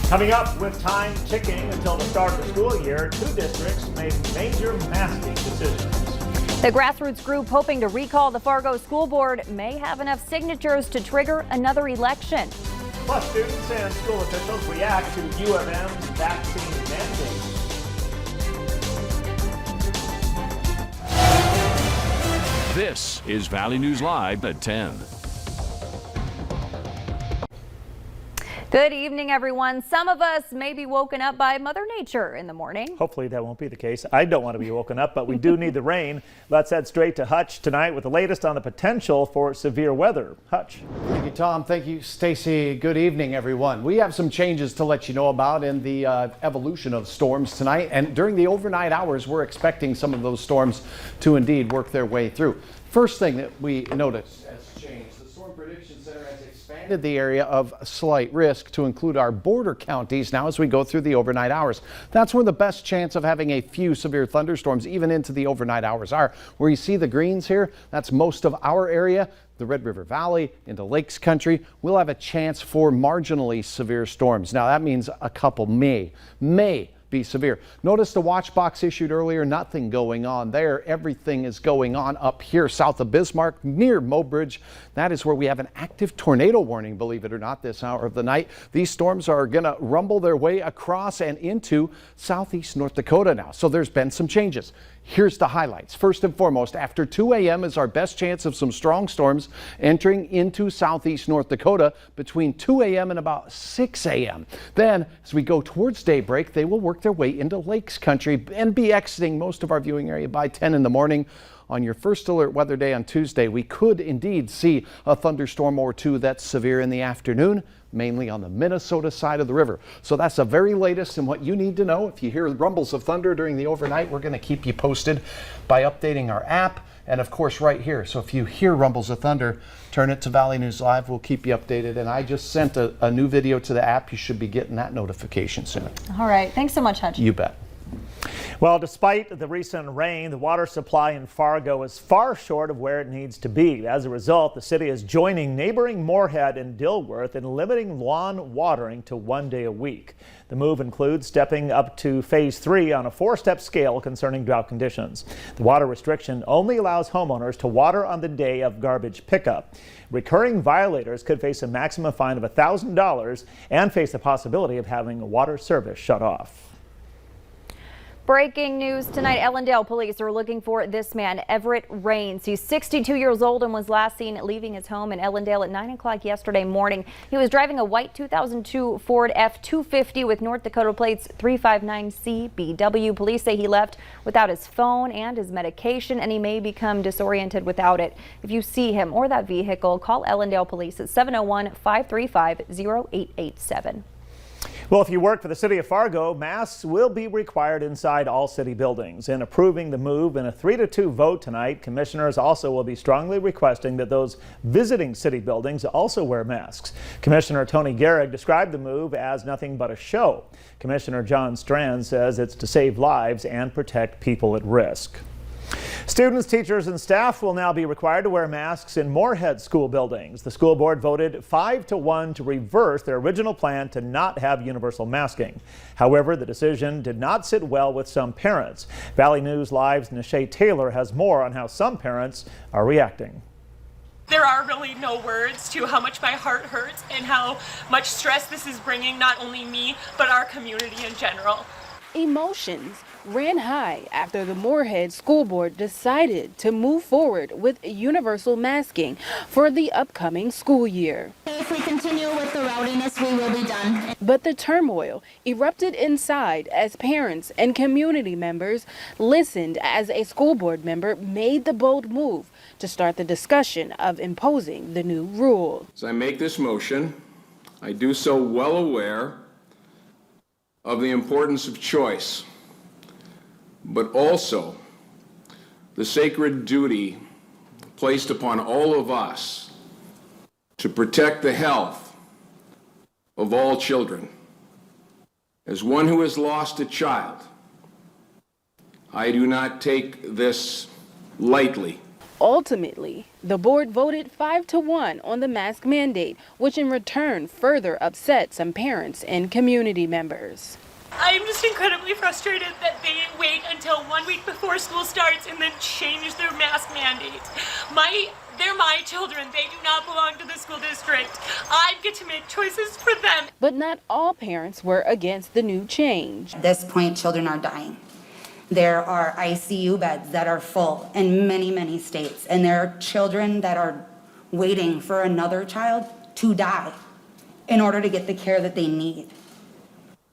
Coming up, with time ticking until the start of the school year, 2 districts made major masking decisions. The grassroots group hoping to recall the Fargo School Board may have enough signatures to trigger another election. Plus, students and school officials react to U of M's vaccine mandate. This is Valley News Live at 10. Good evening, everyone. Some of us may be woken up by Mother Nature in the morning. Hopefully that won't be the case. I don't want to be woken up, but we do need the rain. Let's head straight to Hutch tonight with the latest on the potential for severe weather. Hutch. Thank you, Tom. Thank you, Stacy. Good evening, everyone. We have some changes to let you know about in the evolution of storms tonight. And during the overnight hours, we're expecting some of those storms to indeed work their way through. First thing that we noticed has changed. The Storm Prediction Center has expanded the area of slight risk to include our border counties now as we go through the overnight hours. That's where the best chance of having a few severe thunderstorms even into the overnight hours are. Where you see the greens here, that's most of our area. The Red River Valley into Lakes Country, we'll have a chance for marginally severe storms. Now that means a couple may be severe. Notice the watch box issued earlier, nothing going on there. Everything is going on up here south of Bismarck near Mobridge. That is where we have an active tornado warning, believe it or not, this hour of the night. These storms are going to rumble their way across and into southeast North Dakota now. So there's been some changes. Here's the highlights. First and foremost, after 2 a.m. is our best chance of some strong storms entering into southeast North Dakota between 2 a.m. and about 6 a.m. Then, as we go towards daybreak, they will work their way into Lakes Country and be exiting most of our viewing area by 10 in the morning. On your first alert weather day on Tuesday, we could indeed see a thunderstorm or two that's severe in the afternoon, mainly on the Minnesota side of the river. So that's the very latest and what you need to know. If you hear rumbles of thunder during the overnight, we're going to keep you posted by updating our app and of course right here. So if you hear rumbles of thunder, turn it to Valley News Live. We'll keep you updated. And I just sent a new video to the app. You should be getting that notification soon. All right. Thanks so much, Hutch. You bet. Well, despite the recent rain, the water supply in Fargo is far short of where it needs to be. As a result, the city is joining neighboring Moorhead and Dilworth in limiting lawn watering to 1 day a week. The move includes stepping up to phase 3 on a 4-step scale concerning drought conditions. The water restriction only allows homeowners to water on the day of garbage pickup. Recurring violators could face a maximum fine of $1,000 and face the possibility of having a water service shut off. Breaking news tonight, Ellendale police are looking for this man, Everett Rains. He's 62 years old and was last seen leaving his home in Ellendale at 9 o'clock yesterday morning. He was driving a white 2002 Ford F-250 with North Dakota plates 359CBW. Police say he left without his phone and his medication, and he may become disoriented without it. If you see him or that vehicle, call Ellendale police at 701-535-0887. Well, if you work for the city of Fargo, masks will be required inside all city buildings. In approving the move in a 3-2 vote tonight, commissioners also will be strongly requesting that those visiting city buildings also wear masks. Commissioner Tony Gehrig described the move as nothing but a show. Commissioner John Strand says it's to save lives and protect people at risk. Students, teachers, and staff will now be required to wear masks in Moorhead school buildings. The school board voted 5-1 to reverse their original plan to not have universal masking. However, the decision did not sit well with some parents. Valley News Live's Nishay Taylor has more on how some parents are reacting. There are really no words to how much my heart hurts and how much stress this is bringing not only me, but our community in general. Emotions ran high after the Moorhead School Board decided to move forward with universal masking for the upcoming school year. If we continue with the rowdiness, we will be done. But the turmoil erupted inside as parents and community members listened as a school board member made the bold move to start the discussion of imposing the new rule. As I make this motion, I do so well aware of the importance of choice, but also the sacred duty placed upon all of us to protect the health of all children. As one who has lost a child, I do not take this lightly. Ultimately, The board voted 5-1 on the mask mandate, which in return further upset some parents and community members. I'm just incredibly frustrated that they wait until 1 week before school starts and then change their mask mandate. They're my children. They do not belong to the school district. I get to make choices for them. But not all parents were against the new change. At this point, children are dying. There are ICU beds that are full in many, many states, and there are children that are waiting for another child to die in order to get the care that they need.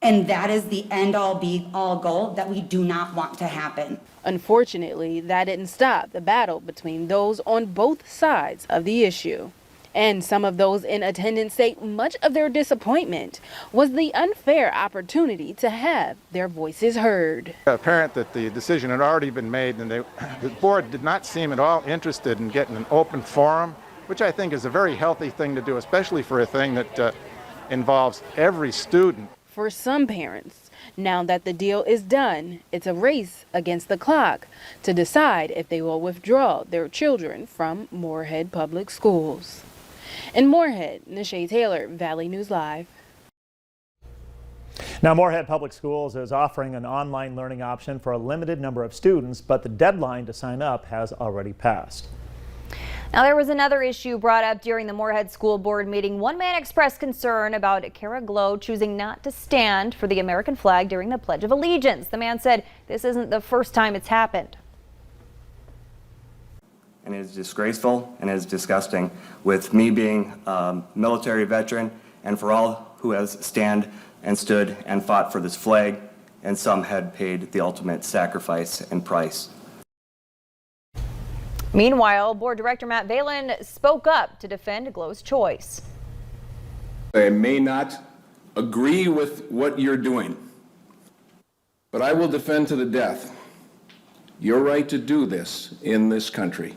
And that is the end-all be-all goal that we do not want to happen. Unfortunately, that didn't stop the battle between those on both sides of the issue. And some of those in attendance say much of their disappointment was the unfair opportunity to have their voices heard. Apparent that the decision had already been made, and the board did not seem at all interested in getting an open forum, which I think is a very healthy thing to do, especially for a thing that involves every student. For some parents, now that the deal is done, it's a race against the clock to decide if they will withdraw their children from Moorhead Public Schools. In Moorhead, Nisha Taylor, Valley News Live. Now, Moorhead Public Schools is offering an online learning option for a limited number of students, but the deadline to sign up has already passed. Now, there was another issue brought up during the Moorhead School Board meeting. One man expressed concern about Kara Glow choosing not to stand for the American flag during the Pledge of Allegiance. The man said this isn't the first time it's happened. And it is disgraceful and it is disgusting. With me being a military veteran, and for all who has stand and stood and fought for this flag, and some had paid the ultimate sacrifice and price. Meanwhile, Board Director Matt Valen spoke up to defend Glow's choice. I may not agree with what you're doing, but I will defend to the death your right to do this in this country.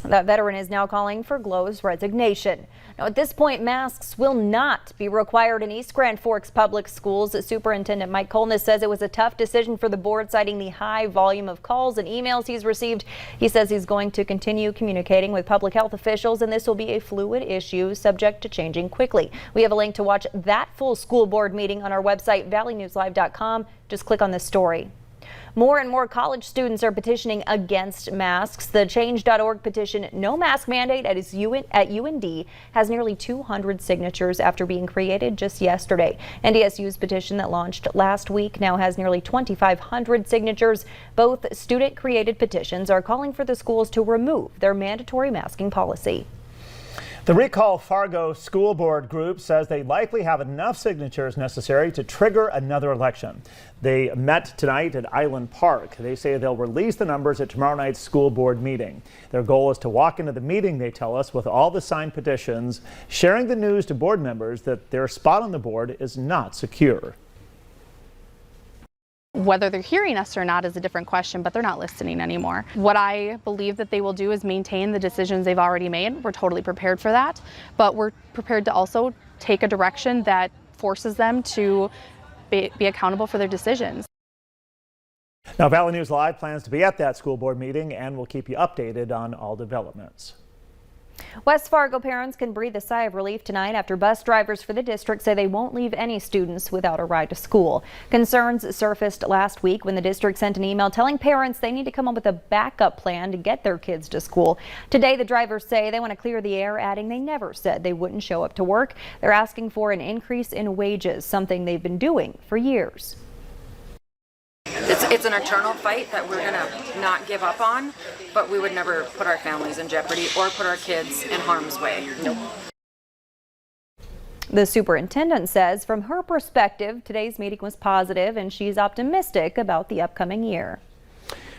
That veteran is now calling for Glow's resignation. Now, at this point, masks will not be required in East Grand Forks Public Schools. Superintendent Mike Kolness says it was a tough decision for the board, citing the high volume of calls and emails he's received. He says he's going to continue communicating with public health officials, and this will be a fluid issue subject to changing quickly. We have a link to watch that full school board meeting on our website, valleynewslive.com. Just click on this story. More and more college students are petitioning against masks. The Change.org petition, No Mask Mandate at UND, has nearly 200 signatures after being created just yesterday. NDSU's petition that launched last week now has nearly 2,500 signatures. Both student-created petitions are calling for the schools to remove their mandatory masking policy. The Recall Fargo School Board group says they likely have enough signatures necessary to trigger another election. They met tonight at Island Park. They say they'll release the numbers at tomorrow night's school board meeting. Their goal is to walk into the meeting, they tell us, with all the signed petitions, sharing the news to board members that their spot on the board is not secure. Whether they're hearing us or not is a different question, but they're not listening anymore. What I believe that they will do is maintain the decisions they've already made. We're totally prepared for that, but we're prepared to also take a direction that forces them to be accountable for their decisions. Now, Valley News Live plans to be at that school board meeting, and we'll keep you updated on all developments. West Fargo parents can breathe a sigh of relief tonight after bus drivers for the district say they won't leave any students without a ride to school. Concerns surfaced last week when the district sent an email telling parents they need to come up with a backup plan to get their kids to school. Today, the drivers say they want to clear the air, adding they never said they wouldn't show up to work. They're asking for an increase in wages, something they've been doing for years. It's an eternal fight that we're going to not give up on, but we would never put our families in jeopardy or put our kids in harm's way. Nope. The superintendent says from her perspective, today's meeting was positive and she's optimistic about the upcoming year.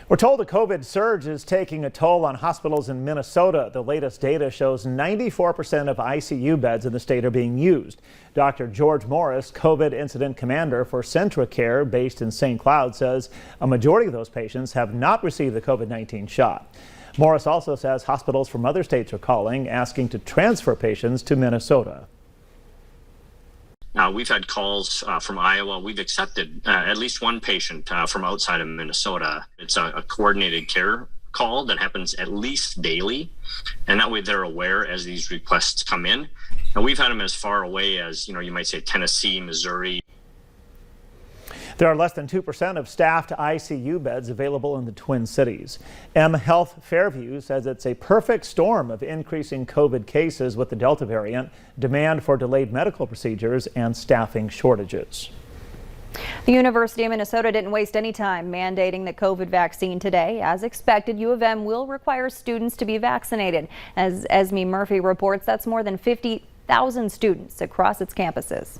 We're told the COVID surge is taking a toll on hospitals in Minnesota. The latest data shows 94% of ICU beds in the state are being used. Dr. George Morris, COVID incident commander for CentraCare based in St. Cloud, says a majority of those patients have not received the COVID-19 shot. Morris also says hospitals from other states are calling, asking to transfer patients to Minnesota. We've had calls from Iowa. We've accepted at least one patient from outside of Minnesota. It's a coordinated care call that happens at least daily, and that way they're aware as these requests come in. And we've had them as far away as, you might say Tennessee, Missouri. There are less than 2% of staffed ICU beds available in the Twin Cities. M Health Fairview says it's a perfect storm of increasing COVID cases with the Delta variant, demand for delayed medical procedures, and staffing shortages. The University of Minnesota didn't waste any time mandating the COVID vaccine today. As expected, U of M will require students to be vaccinated. As Esme Murphy reports, that's more than 50,000 students across its campuses.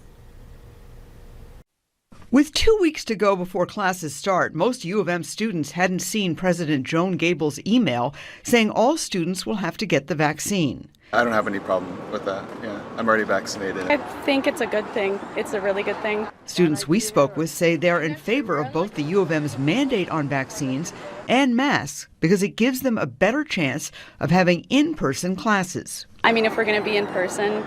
With 2 weeks to go before classes start, most U of M students hadn't seen President Joan Gable's email saying all students will have to get the vaccine. I don't have any problem with that. Yeah, I'm already vaccinated. I think it's a good thing. It's a really good thing. Students we spoke with say they're in favor of both the U of M's mandate on vaccines and masks because it gives them a better chance of having in-person classes. I mean, if we're going to be in person,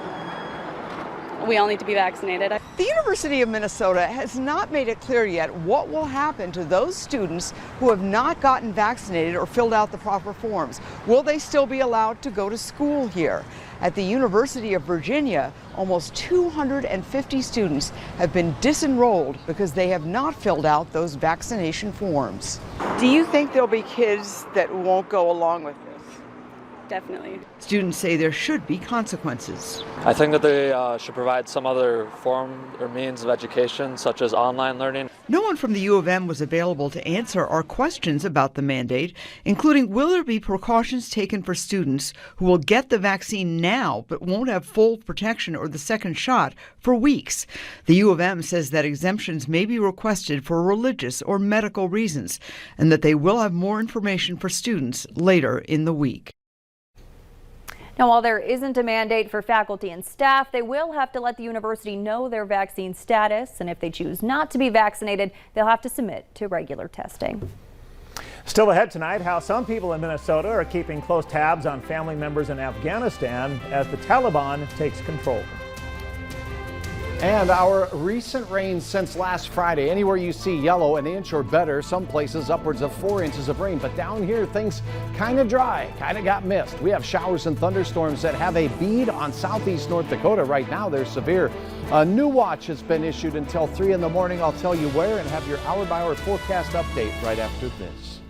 we all need to be vaccinated. The University of Minnesota has not made it clear yet what will happen to those students who have not gotten vaccinated or filled out the proper forms. Will they still be allowed to go to school here? At the University of Virginia, almost 250 students have been disenrolled because they have not filled out those vaccination forms. Do you think there'll be kids that won't go along with this? Definitely. Students say there should be consequences. I think that they should provide some other form or means of education, such as online learning. No one from the U of M was available to answer our questions about the mandate, including will there be precautions taken for students who will get the vaccine now but won't have full protection or the second shot for weeks. The U of M says that exemptions may be requested for religious or medical reasons and that they will have more information for students later in the week. Now, while there isn't a mandate for faculty and staff, they will have to let the university know their vaccine status, and if they choose not to be vaccinated, they'll have to submit to regular testing. Still ahead tonight, how some people in Minnesota are keeping close tabs on family members in Afghanistan as the Taliban takes control. And our recent rains since last Friday. Anywhere you see yellow, an inch or better, some places upwards of 4 inches of rain. But down here, things kind of dry, kind of got missed. We have showers and thunderstorms that have a bead on southeast North Dakota right now. They're severe. A new watch has been issued until 3 in the morning. I'll tell you where and have your hour-by-hour forecast update right after this.